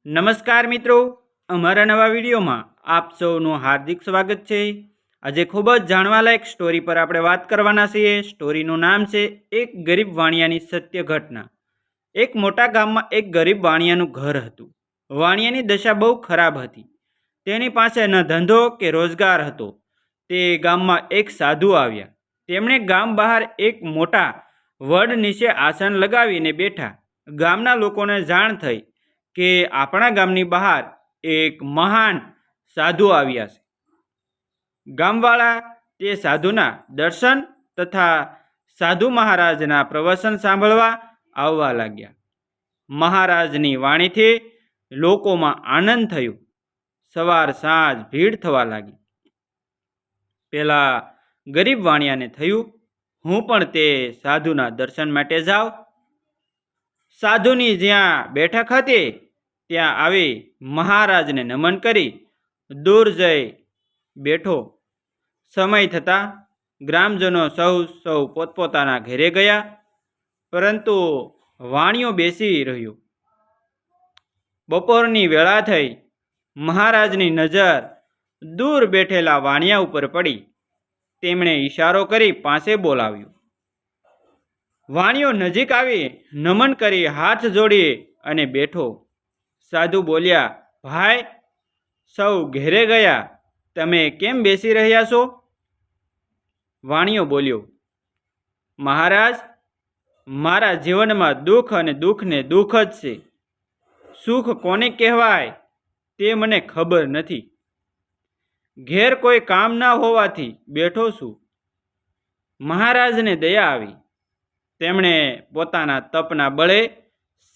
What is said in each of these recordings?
નમસ્કાર મિત્રો, અમારા નવા વિડીયોમાં આપ સૌનું હાર્દિક સ્વાગત છે। આજે ખૂબ જ જાણવાલાયક સ્ટોરી પર આપણે વાત કરવાના છીએ। સ્ટોરીનું નામ છે એક ગરીબ વાણિયાની સત્ય ઘટના। એક મોટા ગામમાં એક ગરીબ વાણિયાનું ઘર હતું। વાણિયાની દશા બહુ ખરાબ હતી। તેની પાસે ન ધંધો કે રોજગાર હતો। તે ગામમાં એક સાધુ આવ્યા। તેમણે ગામ બહાર એક મોટા વડ નીચે આસન લગાવીને બેઠા। ગામના લોકોને જાણ થઈ કે આપણા ગામની બહાર એક મહાન સાધુ આવ્યા છે। ગામવાળા તે સાધુના દર્શન તથા સાધુ મહારાજના પ્રવચન સાંભળવા આવવા લાગ્યા। મહારાજની વાણીથી લોકોમાં આનંદ થયો। સવાર સાંજ ભીડ થવા લાગી। પેલા ગરીબ વાણિયાને થયું, હું પણ તે સાધુના દર્શન માટે જાઉં। સાધુની જ્યાં બેઠક હતી ત્યાં આવી મહારાજને નમન કરી દૂર જઈ બેઠો। સમય થતાં ગ્રામજનો સૌ પોતપોતાના ઘરે ગયા, પરંતુ વાણિયો બેસી રહ્યો। બપોરની વેળા થઈ। મહારાજની નજર દૂર બેઠેલા વાણિયા ઉપર પડી। તેમણે ઈશારો કરી પાસે બોલાવ્યો। વાણિયો નજીક આવી નમન કરી હાથ જોડી અને બેઠો। સાધુ બોલ્યા, ભાઈ, સૌ ઘેરે ગયા, તમે કેમ બેસી રહ્યા છો? વાણિયો બોલ્યો, મહારાજ, મારા જીવનમાં દુઃખ અને દુઃખને દુઃખ જ છે। સુખ કોને કહેવાય તે મને ખબર નથી। ઘેર કોઈ કામ ના હોવાથી બેઠો છું। મહારાજને દયા આવી। તેમણે પોતાના તપના બળે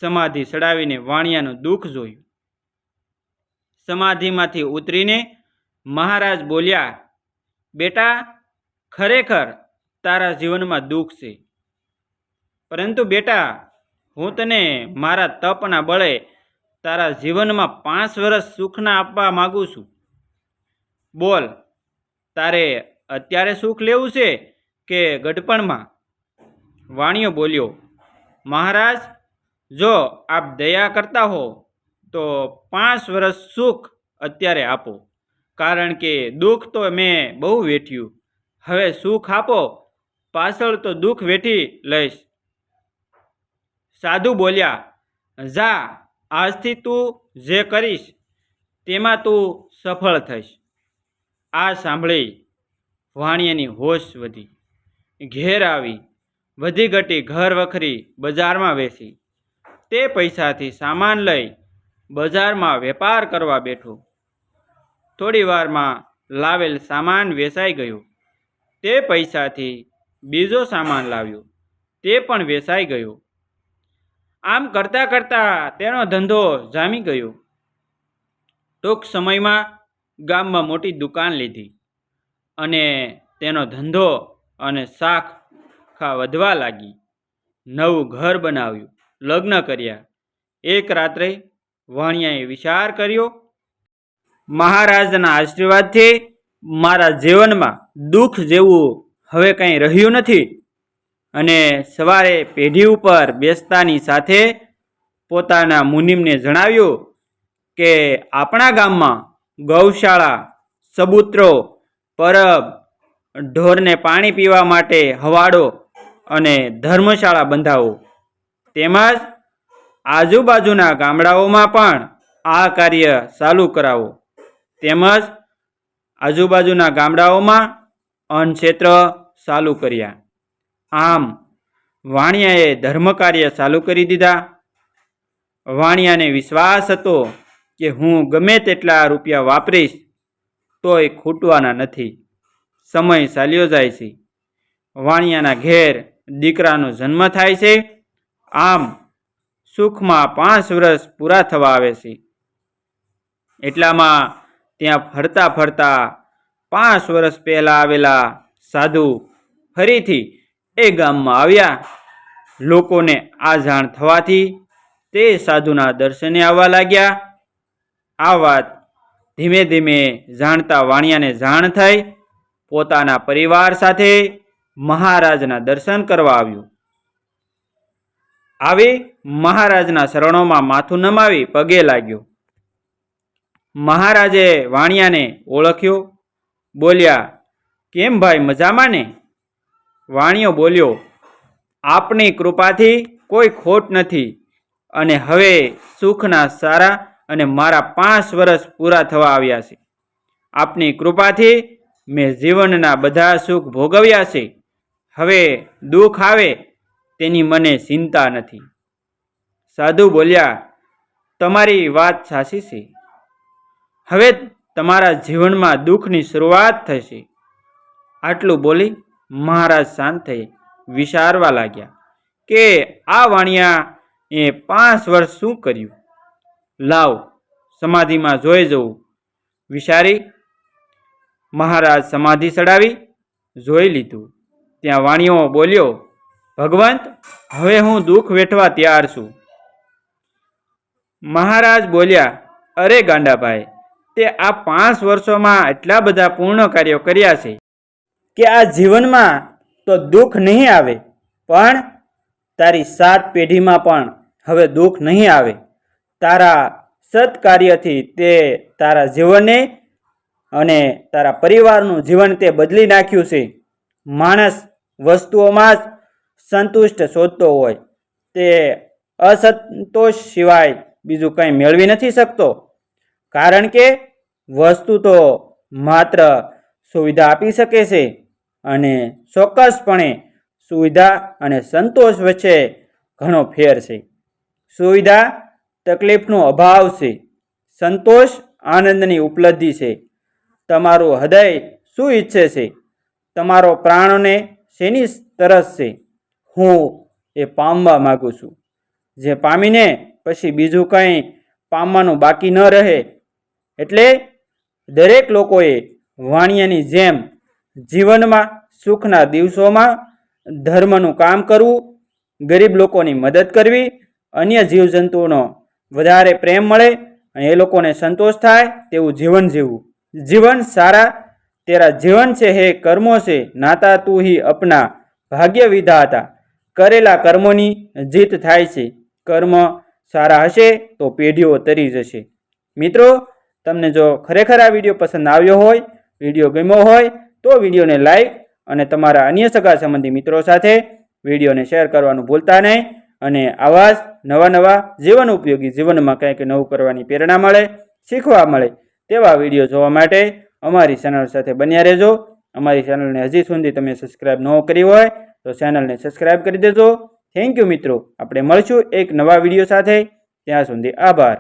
સમાધિ ચડાવીને વાણિયાનું દુઃખ જોયું। સમાધિમાંથી ઉતરીને મહારાજ બોલ્યા, બેટા, ખરેખર તારા જીવનમાં દુઃખ છે, પરંતુ બેટા, હું તને મારા તપના બળે તારા જીવનમાં 5 વર્ષ સુખના આપવા માગું છું। બોલ, તારે અત્યારે સુખ લેવું છે કે ગડપણમાં? વાણિયો બોલ્યો, મહારાજ, જો આપ દયા કરતા હો તો 5 વર્ષ સુખ અત્યારે આપો, કારણ કે દુઃખ તો મેં બહુ વેઠ્યું। હવે સુખ આપો, પાછળ તો દુઃખ વેઠી લઈશ। સાધુ બોલ્યા, જા, આજથી તું જે કરીશ તેમાં તું સફળ થઈશ। આ સાંભળી વાણિયાની હોશ વધી। ઘેર આવી વધી ઘટી ઘર વખરી બજારમાં વેચી। તે પૈસાથી સામાન લઈ બજારમાં વેપાર કરવા બેઠો। થોડી વારમાં લાવેલ સામાન વેચાઈ ગયો। તે પૈસાથી બીજો સામાન લાવ્યો, તે પણ વેચાઈ ગયો। આમ કરતાં કરતાં તેનો ધંધો જામી ગયો। ટૂંક સમયમાં ગામમાં મોટી દુકાન લીધી અને તેનો ધંધો અને શાખા વધવા લાગી। નવું ઘર બનાવ્યું, લગ્ન કર્યા। એક રાત્રે વાણિયાએ વિચાર કર્યો, મહારાજના આશીર્વાદથી મારા જીવનમાં દુઃખ જેવું હવે કંઈ રહ્યું નથી। અને સવારે પેઢી ઉપર બેસતાની સાથે પોતાના મુનિમને જણાવ્યું કે આપણા ગામમાં ગૌશાળા, ચબૂતરો, પરબ, ઢોરને પાણી પીવા માટે હવાડો અને ધર્મશાળા બંધાવો, તેમજ આજુબાજુના ગામડાઓમાં પણ આ કાર્ય ચાલુ કરાવો, તેમજ આજુબાજુના ગામડાઓમાં અન્નક્ષેત્ર ચાલુ કર્યા। આમ વાણિયાએ ધર્મ કાર્ય ચાલુ કરી દીધા। વાણિયાને વિશ્વાસ હતો કે હું ગમે તેટલા રૂપિયા વાપરીશ તોય ખૂટવાના નથી। સમય ચાલ્યો જાય છે। વાણિયાના ઘેર દીકરાનો જન્મ થાય છે। આમ સુખમાં 5 વર્ષ પૂરા થવા આવે છે। એટલામાં ત્યાં ફરતા ફરતા 5 વર્ષ પહેલા આવેલા સાધુ ફરીથી એ ગામમાં આવ્યા। લોકોને આ જાણ થવાથી તે સાધુના દર્શને આવવા લાગ્યા। આ વાત ધીમે ધીમે જાણતા વાણિયાને જાણ થઈ। પોતાના પરિવાર સાથે મહારાજના દર્શન કરવા આવ્યો। આવી મહારાજના શરણોમાં માથું નમાવી પગે લાગ્યો। મહારાજે વાણિયાને ઓળખ્યો. બોલ્યા, કેમ ભાઈ, મજામાં ને? વાણિયો બોલ્યો, આપની કૃપાથી કોઈ ખોટ નથી અને હવે સુખના સારા અને મારા 5 વર્ષ પૂરા થવા આવ્યા છે. આપની કૃપાથી મેં જીવનના બધા સુખ ભોગવ્યા છે. હવે દુઃખ આવે તેની મને ચિંતા નથી. સાધુ બોલ્યા, તમારી વાત સાચી છે. હવે તમારા જીવનમાં દુઃખની શરૂઆત થશે. આટલું બોલી મહારાજ શાંત થઈ વિચારવા લાગ્યા કે આ વાણિયાએ 5 વર્ષ શું કર્યું. લાવ સમાધિમાં જોઈ જવું વિચારી મહારાજ સમાધિ ચડાવી જોઈ લીધું. ત્યાં વાણિયો બોલ્યો, ભગવંત, હવે હું દુઃખ વેઠવા તૈયાર છું. મહારાજ બોલ્યા, અરે ગાંડાભાઈ, તે આ 5 વર્ષોમાં એટલા બધા પૂર્ણ કાર્યો કર્યા છે કે આ જીવનમાં તો દુઃખ નહીં આવે, પણ તારી 7 પેઢીમાં પણ હવે દુઃખ નહીં આવે. તારા સત્કાર્યથી તે તારા જીવનને અને તારા પરિવારનું જીવન તે બદલી નાખ્યું છે. માણસ વસ્તુઓમાં જ સંતુષ્ટ શોધતો હોય, તે અસંતોષ સિવાય બીજું કંઈ મેળવી નથી શકતો. કારણ કે વસ્તુ તો માત્ર સુવિધા આપી શકે છે અને ચોક્કસપણે સુવિધા અને સંતોષ વચ્ચે ઘણો ફેર છે. સુવિધા તકલીફનો અભાવ છે, સંતોષ આનંદની ઉપલબ્ધિ છે. તમારું હૃદય શું ઈચ્છે છે? તમારો પ્રાણોને શેની તરસ છે? હું એ પામવા માગું છું. જે પામીને પછી બીજું કંઈ પામવાનું બાકી ન રહે. એટલે દરેક લોકોએ વાણિયાની જેમ જીવનમાં સુખના દિવસોમાં ધર્મનું કામ કરવું, ગરીબ લોકોની મદદ કરવી, અન્ય જીવજંતુઓનો વધારે પ્રેમ મળે અને એ લોકોને સંતોષ થાય તેવું જીવન જીવવું. જીવન સારા તેરા જીવન છે હે કર્મો છે, નાતા તું હી અપના ભાગ્ય વિધાતા. કરેલા કર્મોની જીત થાય છે. કર્મ સારા હશે તો પેઢીઓ તરી જશે. મિત્રો, તમને જો ખરેખર આ વિડીયો પસંદ આવ્યો હોય, વિડીયો ગમ્યો હોય તો વિડીયોને લાઈક અને તમારા અન્ય સગા સંબંધી મિત્રો સાથે વિડીયોને શેર કરવાનું ભૂલતા નહીં. અને આવા જ નવા જીવન ઉપયોગી, જીવનમાં કંઈક નવું કરવાની પ્રેરણા મળે, શીખવા મળે તેવા વિડીયો જોવા માટે અમારી ચેનલ સાથે બન્યા રહેજો. અમારી ચેનલને હજી સુધી તમે સબસ્ક્રાઈબ ન કરી હોય તો ચેનલને સબસ્ક્રાઈબ કરી દેજો. થેન્ક યુ મિત્રો. આપણે મળશું એક નવા વિડીયો સાથે. ત્યાં સુધી આભાર.